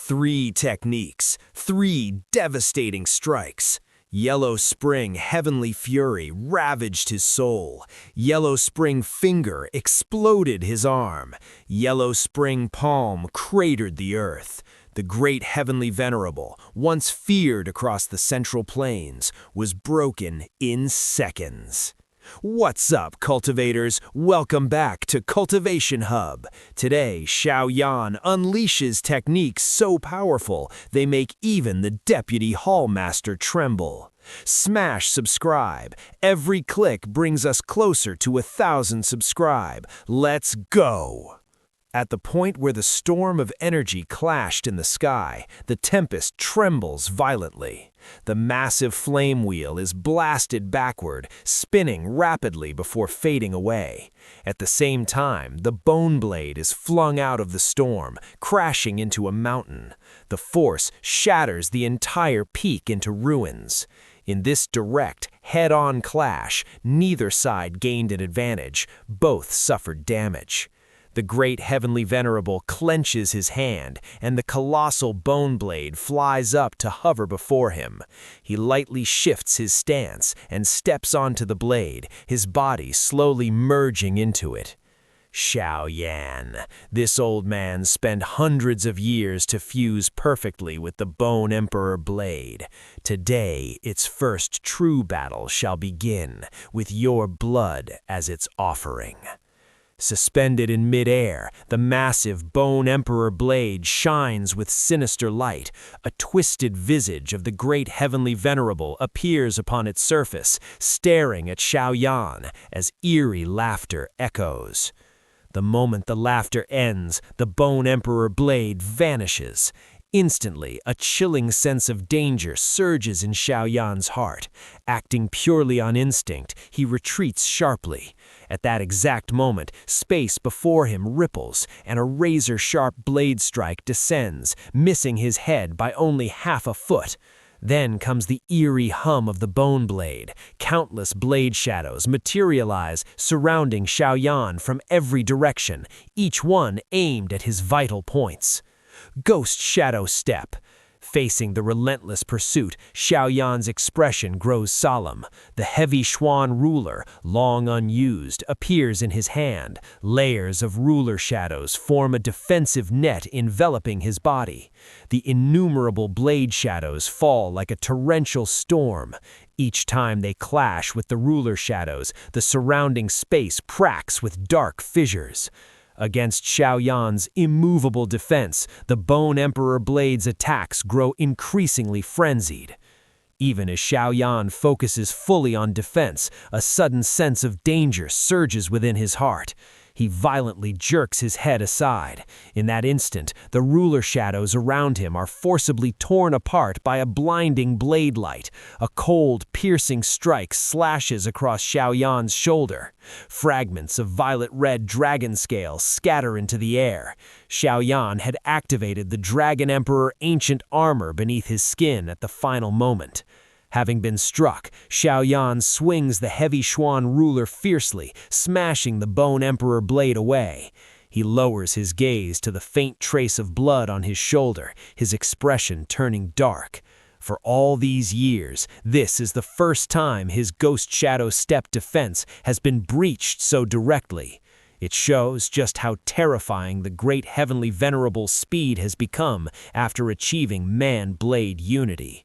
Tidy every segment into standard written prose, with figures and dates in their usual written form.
3 techniques, 3 devastating strikes. Yellow Spring Heavenly Fury ravaged his soul. Yellow Spring Finger exploded his arm. Yellow Spring Palm cratered the earth. The Great Heavenly Venerable, once feared across the Central Plains, was broken in seconds. What's up, cultivators? Welcome back to Cultivation Hub. Today, Xiao Yan unleashes techniques so powerful they make even the Deputy Hallmaster tremble. Smash subscribe. Every click brings us closer to 1,000 subscribe. Let's go! At the point where the storm of energy clashed in the sky, the tempest trembles violently. The massive flame wheel is blasted backward, spinning rapidly before fading away. At the same time, the bone blade is flung out of the storm, crashing into a mountain. The force shatters the entire peak into ruins. In this direct, head-on clash, neither side gained an advantage. Both suffered damage. The Great Heavenly Venerable clenches his hand, and the colossal bone blade flies up to hover before him. He lightly shifts his stance and steps onto the blade, his body slowly merging into it. Xiao Yan. This old man spent hundreds of years to fuse perfectly with the Bone Emperor blade. Today, its first true battle shall begin, with your blood as its offering. Suspended in mid-air, the massive Bone Emperor blade shines with sinister light. A twisted visage of the Great Heavenly Venerable appears upon its surface, staring at Xiao Yan as eerie laughter echoes. The moment the laughter ends, the Bone Emperor blade vanishes. Instantly, a chilling sense of danger surges in Xiao Yan's heart. Acting purely on instinct, he retreats sharply. At that exact moment, space before him ripples, and a razor-sharp blade strike descends, missing his head by only half a foot. Then comes the eerie hum of the bone blade. Countless blade shadows materialize, surrounding Xiao Yan from every direction, each one aimed at his vital points. Ghost Shadow Step. Facing the relentless pursuit, Xiao Yan's expression grows solemn. The heavy Xuan ruler, long unused, appears in his hand. Layers of ruler shadows form a defensive net enveloping his body. The innumerable blade shadows fall like a torrential storm. Each time they clash with the ruler shadows, the surrounding space cracks with dark fissures. Against Xiao Yan's immovable defense, the Bone Emperor blade's attacks grow increasingly frenzied. Even as Xiao Yan focuses fully on defense, a sudden sense of danger surges within his heart. He violently jerks his head aside. In that instant, the ruler shadows around him are forcibly torn apart by a blinding blade light. A cold, piercing strike slashes across Xiao Yan's shoulder. Fragments of violet-red dragon scales scatter into the air. Xiao Yan had activated the Dragon Emperor ancient armor beneath his skin at the final moment. Having been struck, Xiao Yan swings the heavy Xuan ruler fiercely, smashing the Bone Emperor blade away. He lowers his gaze to the faint trace of blood on his shoulder, his expression turning dark. For all these years, this is the first time his Ghost Shadow Step defense has been breached so directly. It shows just how terrifying the Great Heavenly Venerable's speed has become after achieving man-blade unity.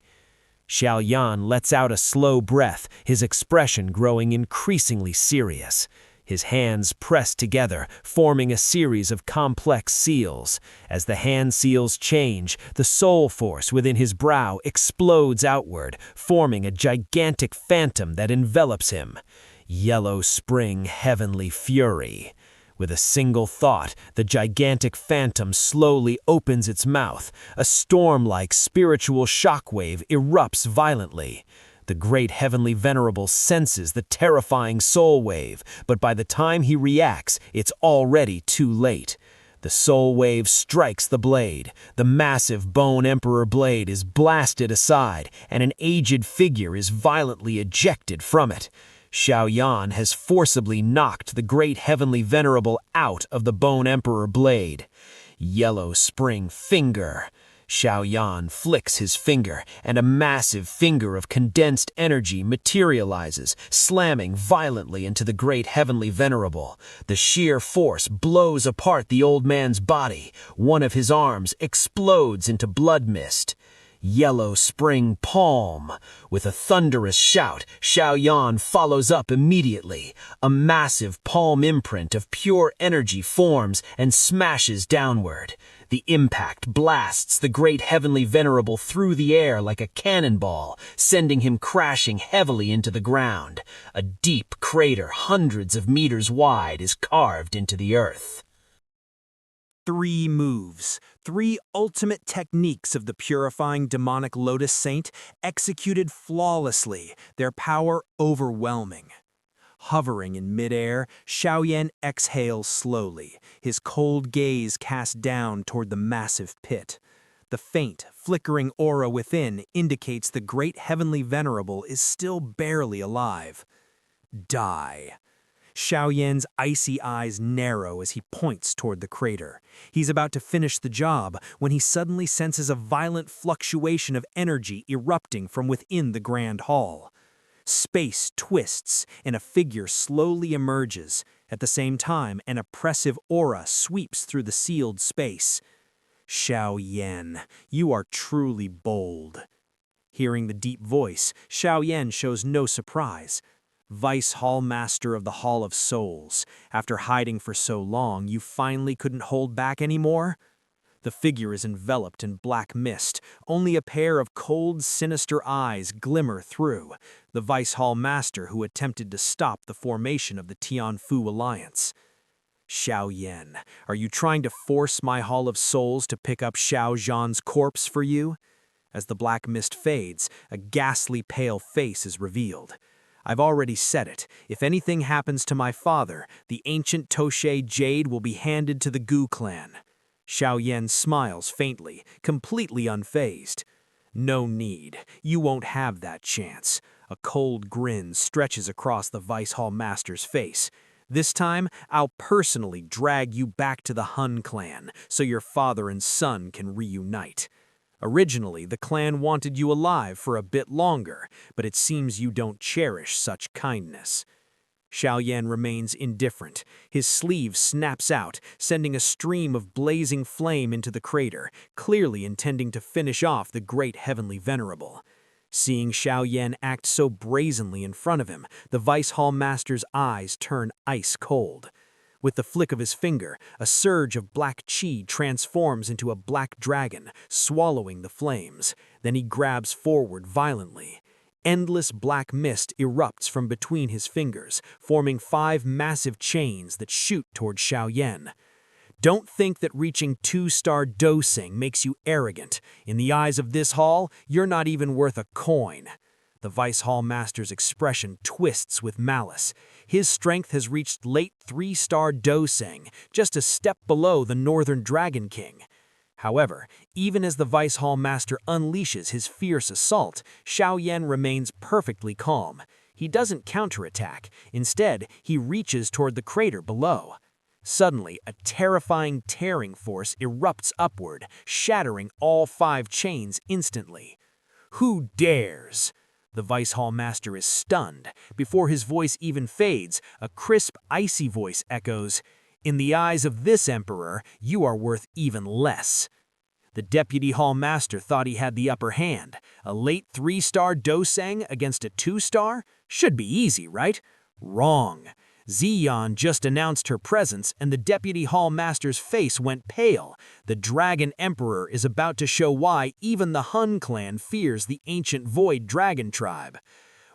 Xiao Yan lets out a slow breath, his expression growing increasingly serious. His hands press together, forming a series of complex seals. As the hand seals change, the soul force within his brow explodes outward, forming a gigantic phantom that envelops him. Yellow Spring Heavenly Fury. With a single thought, the gigantic phantom slowly opens its mouth. A storm-like spiritual shockwave erupts violently. The Great Heavenly Venerable senses the terrifying soul wave, but by the time he reacts, it's already too late. The soul wave strikes the blade. The massive Bone Emperor blade is blasted aside, and an aged figure is violently ejected from it. Xiao Yan has forcibly knocked the Great Heavenly Venerable out of the Bone Emperor blade. Yellow Spring Finger. Xiao Yan flicks his finger, and a massive finger of condensed energy materializes, slamming violently into the Great Heavenly Venerable. The sheer force blows apart the old man's body. One of his arms explodes into blood mist. Yellow Spring Palm. With a thunderous shout, Xiao Yan follows up immediately. A massive palm imprint of pure energy forms and smashes downward. The impact blasts the Great Heavenly Venerable through the air like a cannonball, sending him crashing heavily into the ground. A deep crater hundreds of meters wide is carved into the earth. 3 moves, 3 ultimate techniques of the Purifying Demonic Lotus Saint, executed flawlessly, their power overwhelming. Hovering in midair, Xiao Yan exhales slowly, his cold gaze cast down toward the massive pit. The faint, flickering aura within indicates the Great Heavenly Venerable is still barely alive. Die. Xiao Yan's icy eyes narrow as he points toward the crater. He's about to finish the job when he suddenly senses a violent fluctuation of energy erupting from within the grand hall. Space twists and a figure slowly emerges. At the same time, an oppressive aura sweeps through the sealed space. Xiao Yan, you are truly bold. Hearing the deep voice, Xiao Yan shows no surprise. Vice Hall Master of the Hall of Souls, after hiding for so long, you finally couldn't hold back anymore? The figure is enveloped in black mist. Only a pair of cold, sinister eyes glimmer through. The Vice Hall Master who attempted to stop the formation of the Tianfu Alliance. Xiao Yan, are you trying to force my Hall of Souls to pick up Xiao Zhan's corpse for you? As the black mist fades, a ghastly pale face is revealed. I've already said it. If anything happens to my father, the ancient Toshe jade will be handed to the Gu clan. Xiao Yan smiles faintly, completely unfazed. No need. You won't have that chance. A cold grin stretches across the Vice Hall Master's face. This time, I'll personally drag you back to the Hun clan, so your father and son can reunite. Originally, the clan wanted you alive for a bit longer, but it seems you don't cherish such kindness. Xiao Yan remains indifferent. His sleeve snaps out, sending a stream of blazing flame into the crater, clearly intending to finish off the Great Heavenly Venerable. Seeing Xiao Yan act so brazenly in front of him, the Vice Hall Master's eyes turn ice cold. With the flick of his finger, a surge of black chi transforms into a black dragon, swallowing the flames. Then he grabs forward violently. Endless black mist erupts from between his fingers, forming 5 massive chains that shoot toward Xiao Yan. Don't think that reaching 2-star dosing makes you arrogant. In the eyes of this hall, you're not even worth a coin. The Vice Hall Master's expression twists with malice. His strength has reached late 3-star dosing, just a step below the Northern Dragon King. However, even as the Vice Hall Master unleashes his fierce assault, Xiao Yan remains perfectly calm. He doesn't counterattack. Instead, he reaches toward the crater below. Suddenly, a terrifying tearing force erupts upward, shattering all 5 chains instantly. Who dares? The Vice Hall Master is stunned. Before his voice even fades, a crisp, icy voice echoes, "In the eyes of this Emperor, you are worth even less." The Deputy Hall Master thought he had the upper hand. A late 3-star dosang against a 2-star? Should be easy, right? Wrong. Xiyan just announced her presence, and the Deputy Hall Master's face went pale. The Dragon Emperor is about to show why even the Hun clan fears the ancient Void Dragon tribe.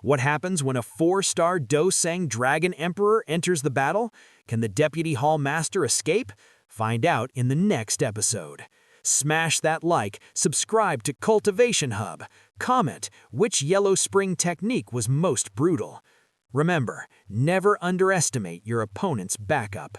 What happens when a 4-star dosang Dragon Emperor enters the battle? Can the Deputy Hall Master escape? Find out in the next episode. Smash that like, subscribe to Cultivation Hub, comment which Yellow Spring technique was most brutal. Remember, never underestimate your opponent's backup.